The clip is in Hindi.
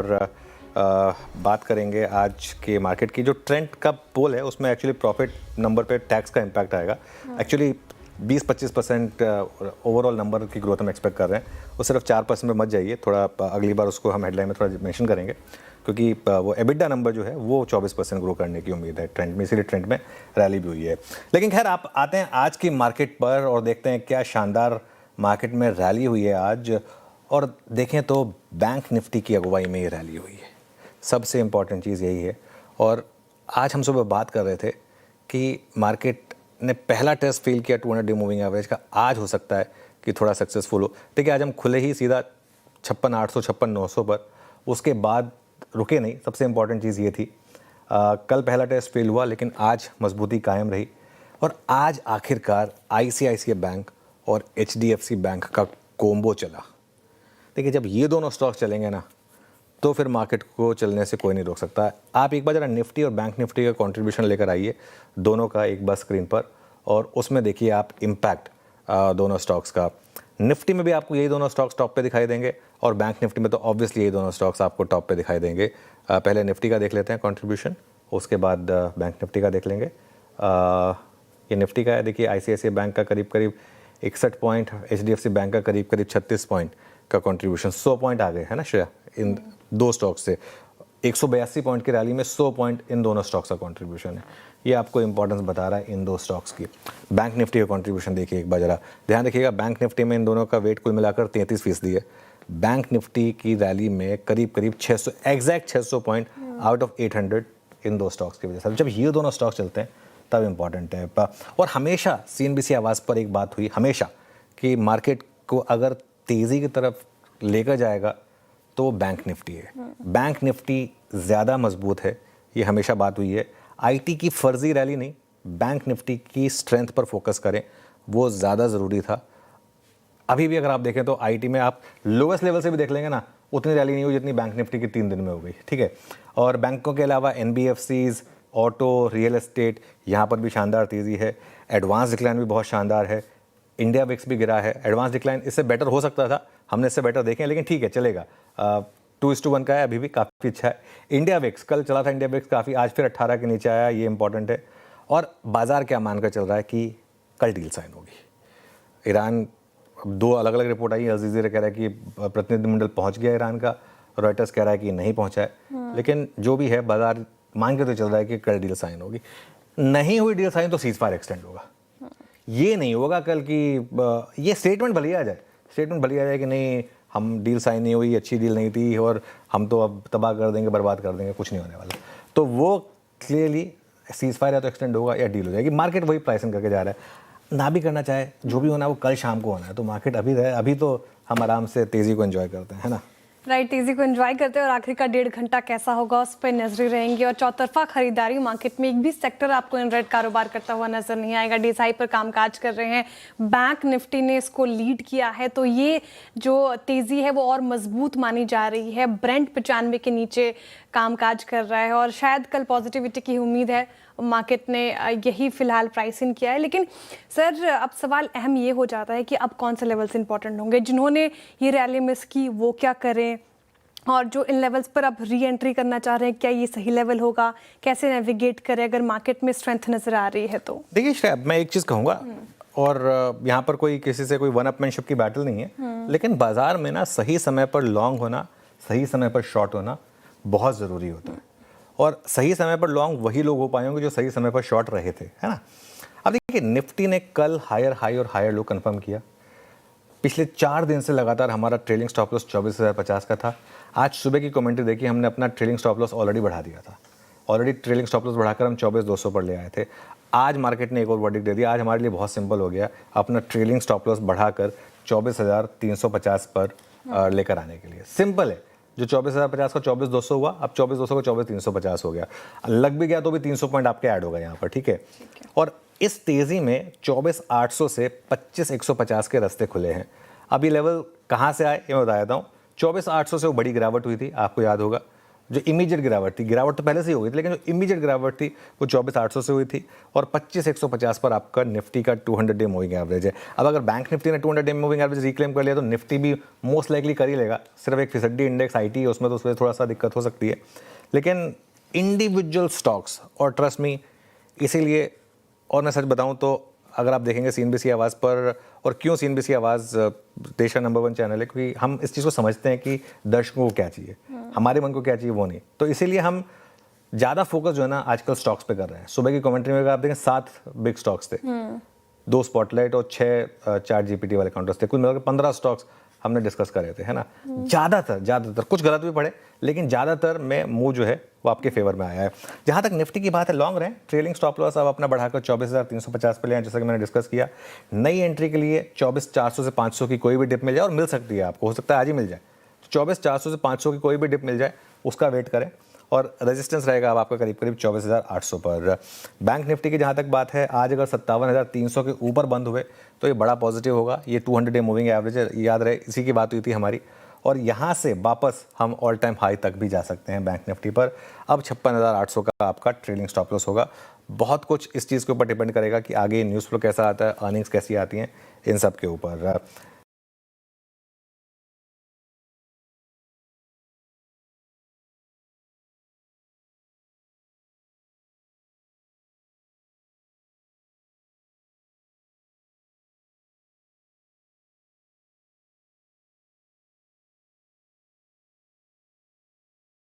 और बात करेंगे आज के मार्केट की। जो ट्रेंड का पोल है उसमें एक्चुअली प्रॉफिट नंबर पे टैक्स का इम्पैक्ट आएगा। एक्चुअली 20-25% ओवरऑल नंबर की ग्रोथ हम एक्सपेक्ट कर रहे हैं, वो सिर्फ 4% में मत जाइए। थोड़ा अगली बार उसको हम हेडलाइन में थोड़ा मेंशन करेंगे, क्योंकि वो एबिटा नंबर जो है वो 24% ग्रो करने की उम्मीद है ट्रेंड में, इसीलिए ट्रेंड में रैली भी हुई है। लेकिन खैर आप आते हैं आज की मार्केट पर और देखते हैं क्या शानदार मार्केट में रैली हुई है आज। और देखें तो बैंक निफ्टी की अगुवाई में ये रैली हुई है, सबसे इम्पॉर्टेंट चीज़ यही है। और आज हम सुबह बात कर रहे थे कि मार्केट ने पहला टेस्ट फेल किया 200 डे मूविंग एवरेज का, आज हो सकता है कि थोड़ा सक्सेसफुल हो। देखिए आज हम खुले ही सीधा 56,800 56,900 पर, उसके बाद रुके नहीं। सबसे इम्पॉर्टेंट चीज़ ये थी कल पहला टेस्ट फेल हुआ लेकिन आज मजबूती कायम रही और आज आखिरकार ICICI बैंक और HDFC बैंक का कोम्बो चला। देखिए जब ये दोनों स्टॉक चलेंगे ना तो फिर मार्केट को चलने से कोई नहीं रोक सकता। आप एक बार जरा निफ्टी और बैंक निफ्टी का कंट्रीब्यूशन लेकर आइए दोनों का एक बार स्क्रीन पर, और उसमें देखिए आप इम्पैक्ट दोनों स्टॉक्स का। निफ्टी में भी आपको यही दोनों स्टॉक्स टॉप पे दिखाई देंगे और बैंक निफ्टी में तो ऑब्वियसली यही दोनों स्टॉक्स आपको टॉप पे दिखाई देंगे। पहले निफ्टी का देख लेते हैं कंट्रीब्यूशन, उसके बाद बैंक निफ्टी का देख लेंगे। ये निफ्टी का है, देखिए ICICI बैंक का करीब करीब 61 पॉइंट, HDFC बैंक का करीब करीब 36 पॉइंट का कंट्रीब्यूशन। 100 पॉइंट आ गए है ना श्रेया इन दो स्टॉक्स से। 182 पॉइंट की रैली में 100 पॉइंट इन दोनों स्टॉक्स का कंट्रीब्यूशन है। ये आपको इंपॉर्टेंस बता रहा है इन दो स्टॉक्स की। बैंक निफ्टी का कंट्रीब्यूशन देखिए एक बार जरा ध्यान रखिएगा। बैंक निफ्टी में इन दोनों का वेट कुल मिलाकर 33% है। बैंक निफ्टी की रैली में करीब करीब 600 एग्जैक्ट 600 पॉइंट आउट ऑफ 800 इन दो स्टॉक्स की वजह से। जब ये दोनों स्टॉक्स चलते हैं तब इंपॉर्टेंट है। और हमेशा CNBC आवाज़ पर एक बात हुई हमेशा कि मार्केट को अगर तेज़ी की तरफ लेकर जाएगा तो बैंक निफ्टी है। बैंक निफ्टी ज़्यादा मजबूत है, ये हमेशा बात हुई है। IT की फर्जी रैली नहीं, बैंक निफ्टी की स्ट्रेंथ पर फोकस करें, वो ज़्यादा ज़रूरी था। अभी भी अगर आप देखें तो IT में आप लोवेस्ट लेवल से भी देख लेंगे ना, उतनी रैली नहीं हुई जितनी बैंक निफ्टी की 3 दिन में हो गई, ठीक है। और बैंकों के अलावा NBFCs, ऑटो, रियल एस्टेट, यहाँ पर भी शानदार तेज़ी है। एडवांस डिक्लाइन भी बहुत शानदार है। इंडिया विक्स भी गिरा है। एडवांस डिक्लाइन इससे बेटर हो सकता था, हमने इससे बेटर देखे, लेकिन ठीक है चलेगा। 2:1 का है, अभी भी काफ़ी अच्छा है। इंडिया विक्स कल चला था, इंडिया विक्स काफ़ी, आज फिर 18 के नीचे आया, ये इंपॉर्टेंट है। और बाजार क्या मानकर चल रहा है कि कल डील साइन होगी। ईरान, 2 अलग अलग रिपोर्ट आई। अल जज़ीरा कह रहा है कि प्रतिनिधिमंडल पहुंच गया ईरान का, रॉयटर्स कह रहा है कि नहीं पहुंचा है। लेकिन जो भी है बाजार मान के तो चल रहा है कि कल डील साइन होगी। नहीं हुई डील साइन तो सीज़फायर एक्सटेंड होगा। ये नहीं होगा कल की ये स्टेटमेंट भले आ जाए कि नहीं हम डील साइन नहीं हुई, अच्छी डील नहीं थी और हम तो अब तबाह कर देंगे, बर्बाद कर देंगे, कुछ नहीं होने वाला। तो वो क्लियरली सीज़फायर या तो एक्सटेंड होगा या डील हो जाएगी। मार्केट वही प्राइसिंग करके जा रहा है, ना भी करना चाहे जो भी होना है वो कल शाम को होना है। तो मार्केट अभी तो हम आराम से तेज़ी को एंजॉय करते हैं, है ना। राइट, तेजी को एंजॉय करते हैं और आखिरी का 1.5 घंटा कैसा होगा उस पर नजरें रहेंगी। और चौतरफा खरीदारी मार्केट में, एक भी सेक्टर आपको इन रेड कारोबार करता हुआ नजर नहीं आएगा। DSI पर कामकाज कर रहे हैं, बैंक निफ्टी ने इसको लीड किया है, तो ये जो तेजी है वो और मजबूत मानी जा रही है। ब्रेंट 95 के नीचे कामकाज कर रहा है और शायद कल पॉजिटिविटी की उम्मीद है। मार्केट ने यही फिलहाल प्राइस इन किया है। लेकिन सर अब सवाल अहम ये हो जाता है कि अब कौन से लेवल्स इंपॉर्टेंट होंगे। जिन्होंने ये रैली मिस की वो क्या करें, और जो इन लेवल्स पर अब री एंट्री करना चाह रहे हैं क्या ये सही लेवल होगा, कैसे नेविगेट करें अगर मार्केट में स्ट्रेंथ नजर आ रही है तो। देखिए श्रेया, मैं एक चीज़ कहूँगा, और यहाँ पर कोई किसी से कोई वन अपमैनशिप की बैटल नहीं है, लेकिन बाजार में ना सही समय पर लॉन्ग होना, सही समय पर शॉर्ट होना बहुत ज़रूरी होता है। और सही समय पर लॉन्ग वही लोग हो पाए होंगे जो सही समय पर शॉर्ट रहे थे, है ना। अब देखिए निफ्टी ने कल हायर हाई और हायर लो कंफर्म किया। पिछले 4 दिन से लगातार हमारा ट्रेलिंग स्टॉप लॉस 24,050 का था। आज सुबह की कमेंट्री देखी, हमने अपना ट्रेलिंग स्टॉप लॉस ऑलरेडी बढ़ा दिया था। ऑलरेडी ट्रेलिंग स्टॉप लॉस बढ़ाकर हम 24,200 पर ले आए थे। आज मार्केट ने एक और वर्डिक्ट दे दिया। आज हमारे लिए बहुत सिंपल हो गया अपना ट्रेलिंग स्टॉप लॉस बढ़ाकर 24,350 पर लेकर आने के लिए। सिंपल है, जो 24,050 का 24,200 हुआ, अब 24,200 का 24,350 हो गया। लग भी गया तो भी 300 पॉइंट आपके ऐड होगा यहाँ पर, ठीक है। और इस तेज़ी में 24,800 से 25,150 के रास्ते खुले हैं। अब ये लेवल कहाँ से आए ये मैं बता देता हूँ। 24,800 से वो बड़ी गिरावट हुई थी, आपको याद होगा। जो इमीडिएट गिरावट तो पहले से ही हो गई थी, लेकिन जो इमीडिएट गिरावट थी वो 24,800 से हुई थी और 25,150 पर आपका निफ्टी का 200 डे मूविंग एवरेज है। अब अगर बैंक निफ्टी ने 200 डे मूविंग एवरेज रिक्लेम कर लिया तो निफ्टी भी मोस्ट लाइकली कर ही लेगा। सिर्फ एक फिसड्डी इंडेक्स IT है उसमें, तो उसमें थोड़ा सा दिक्कत हो सकती है, लेकिन इंडिविजुअल स्टॉक्स और ट्रस्ट मी, इसीलिए और मैं सच बताऊं तो अगर आप देखेंगे CNBC आवाज़ पर, और क्यों CNBC आवाज़ देश का नंबर 1 चैनल है, क्योंकि हम इस चीज़ को समझते हैं कि दर्शकों को क्या चाहिए, हमारे मन को क्या चाहिए वो नहीं, तो इसीलिए हम ज़्यादा फोकस जो है ना आजकल स्टॉक्स पे कर रहे हैं। सुबह की कमेंट्री में अगर आप देखें 7 बिग स्टॉक्स थे, 2 स्पॉटलाइट और 6 चैट GPT वाले काउंटर्स थे, कुल मिलाकर 15 स्टॉक्स हमने डिस्कस करे थे, है ना। ज़्यादातर कुछ गलत भी पड़े, लेकिन ज़्यादातर में मूव जो है वो आपके फेवर में आया है। जहाँ तक निफ्टी की बात है, लॉन्ग रहे, ट्रेलिंग स्टॉप लॉस अब अपना बढ़ाकर 24,350 पे ले आए, जैसा कि मैंने डिस्कस किया। नई एंट्री के लिए 24,400 से 500 की कोई भी डिप मिल जाए, और मिल सकती है आपको, हो सकता है आज ही मिल जाए, 24,400 से 500 की कोई भी डिप मिल जाए उसका वेट करें, और रेजिस्टेंस रहेगा अब आपका करीब 24,800 पर। बैंक निफ्टी की जहाँ तक बात है, आज अगर 57,300 के ऊपर बंद हुए तो ये बड़ा पॉजिटिव होगा। ये 200 डे मूविंग एवरेज है, याद रहे, इसी की बात हुई थी हमारी, और यहाँ से वापस हम ऑल टाइम हाई तक भी जा सकते हैं बैंक निफ्टी पर। अब 56,800 का आपका ट्रेलिंग स्टॉप लॉस होगा। बहुत कुछ इस चीज़ के ऊपर डिपेंड करेगा कि आगे न्यूज़ फ्लो कैसा आता है, अर्निंग्स कैसी आती हैं, इन सब के ऊपर।